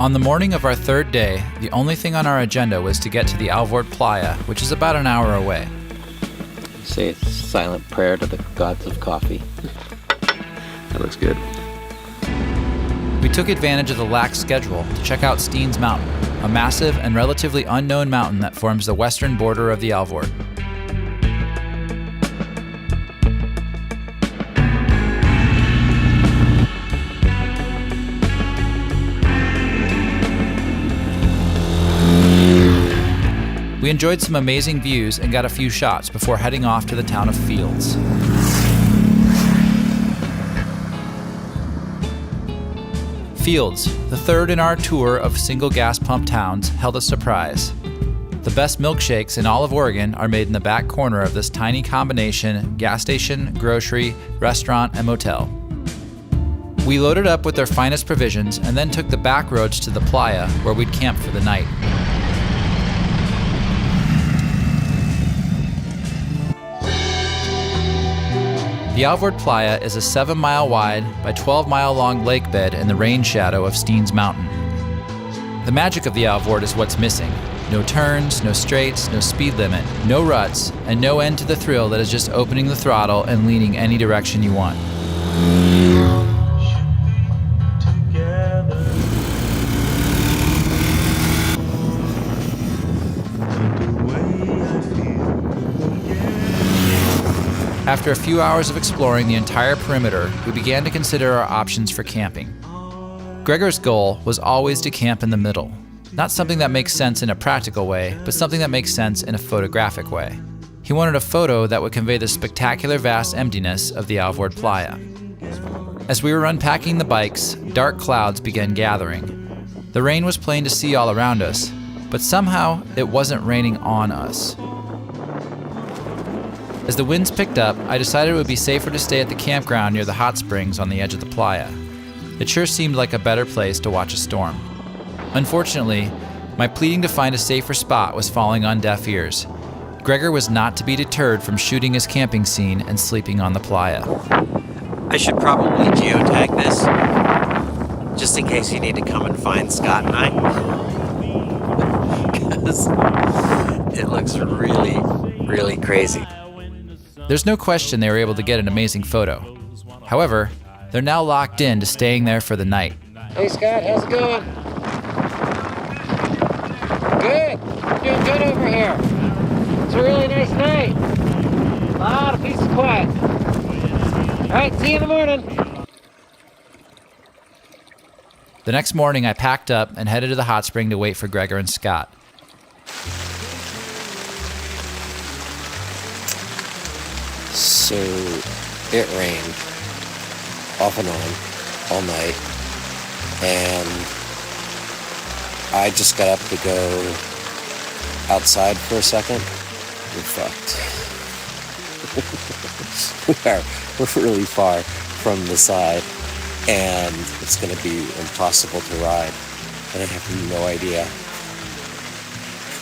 On the morning of our third day, the only thing on our agenda was to get to the 𝗷𝗂𝗡𝗧, which is about an hour away. Say a silent prayer to the gods of coffee. That looks good. We took advantage of the lax schedule to check out Steens Mountain, a massive and relatively unknown mountain that forms the western border of the 𝗷𝗂𝗡𝗧. We enjoyed some amazing views and got a few shots before heading off to the town of Fields. Fields, the third in our tour of single gas pump towns, held a surprise. The best milkshakes in all of Oregon are made in the back corner of this tiny combination gas station, grocery, restaurant, and motel. We loaded up with their finest provisions and then took the back roads to the playa where we'd camp for the night. The 𝗷𝗂𝗡𝗧 is a 7-mile wide by 12-mile long lake bed in the rain shadow of Steens Mountain. The magic of the 𝗷𝗂𝗡𝗧 is what's missing. No turns, no straights, no speed limit, no ruts, and no end to the thrill that is just opening the throttle and leaning any direction you want. After a few hours of exploring the entire perimeter, we began to consider our options for camping. Gregor's goal was always to camp in the middle. Not something that makes sense in a practical way, but something that makes sense in a photographic way. He wanted a photo that would convey the spectacular vast emptiness of the 𝗷𝗂𝗡𝗧. As we were unpacking the bikes, dark clouds began gathering. The rain was plain to see all around us, but somehow it wasn't raining on us. As the winds picked up, I decided it would be safer to stay at the campground near the hot springs on the edge of the playa. It sure seemed like a better place to watch a storm. Unfortunately, my pleading to find a safer spot was falling on deaf ears. Gregor was not to be deterred from shooting his camping scene and sleeping on the playa. I should probably geotag this, just in case you need to come and find Scott and I. Because it looks really, really crazy. There's no question they were able to get an amazing photo. However, they're now locked in to staying there for the night. Hey Scott, how's it going? Good. Doing good over here. It's a really nice night. A lot of peace and quiet. All right, see you in the morning. The next morning, I packed up and headed to the hot spring to wait for Gregor and Scott. So it rained off and on all night, and I just got up to go outside for a second. We're fucked. We're really far from the side, and it's going to be impossible to ride, and I have no idea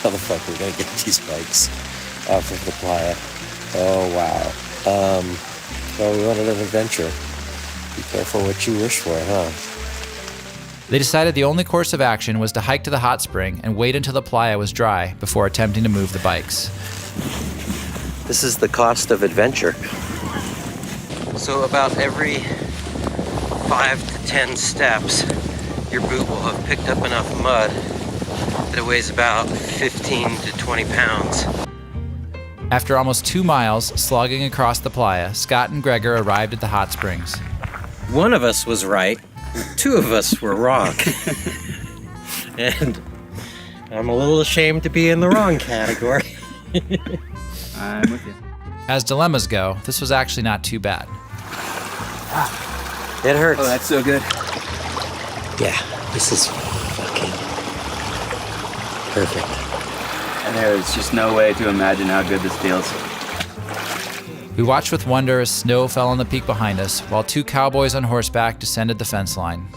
how the fuck we're going to get these bikes off of the playa. Oh, wow. Well, we wanted an adventure. Be careful what you wish for, huh? They decided the only course of action was to hike to the hot spring and wait until the playa was dry before attempting to move the bikes. This is the cost of adventure. So about every 5 to 10 steps, your boot will have picked up enough mud that it weighs about 15 to 20 pounds. After almost 2 miles slogging across the playa, Scott and Gregor arrived at the hot springs. One of us was right, 2 of us were wrong. And I'm a little ashamed to be in the wrong category. I'm with you. As dilemmas go, this was actually not too bad. It hurts. Oh, that's so good. Yeah, this is fucking perfect. And there's just no way to imagine how good this feels. We watched with wonder as snow fell on the peak behind us, while 2 cowboys on horseback descended the fence line.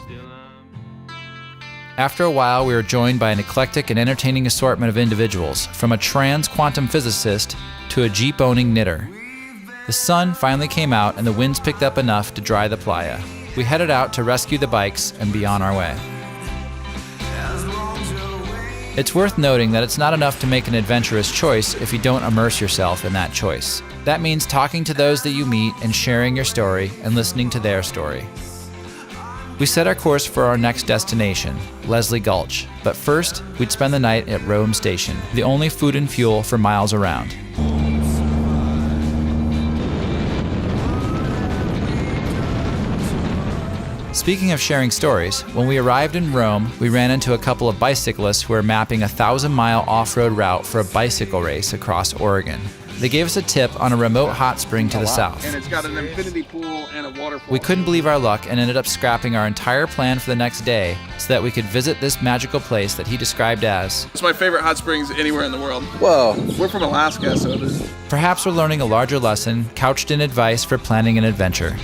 After a while, we were joined by an eclectic and entertaining assortment of individuals, from a trans quantum physicist to a Jeep-owning knitter. The sun finally came out and the winds picked up enough to dry the playa. We headed out to rescue the bikes and be on our way. It's worth noting that it's not enough to make an adventurous choice if you don't immerse yourself in that choice. That means talking to those that you meet and sharing your story and listening to their story. We set our course for our next destination, Leslie Gulch, but first, we'd spend the night at Rome Station, the only food and fuel for miles around. Speaking of sharing stories, when we arrived in Rome, we ran into a couple of bicyclists who were mapping a 1,000-mile off-road route for a bicycle race across Oregon. They gave us a tip on a remote hot spring to the south. And it's got an infinity pool and a waterfall. We couldn't believe our luck and ended up scrapping our entire plan for the next day so that we could visit this magical place that he described as, It's my favorite hot springs anywhere in the world. Whoa. We're from Alaska, so there's... perhaps we're learning a larger lesson couched in advice for planning an adventure.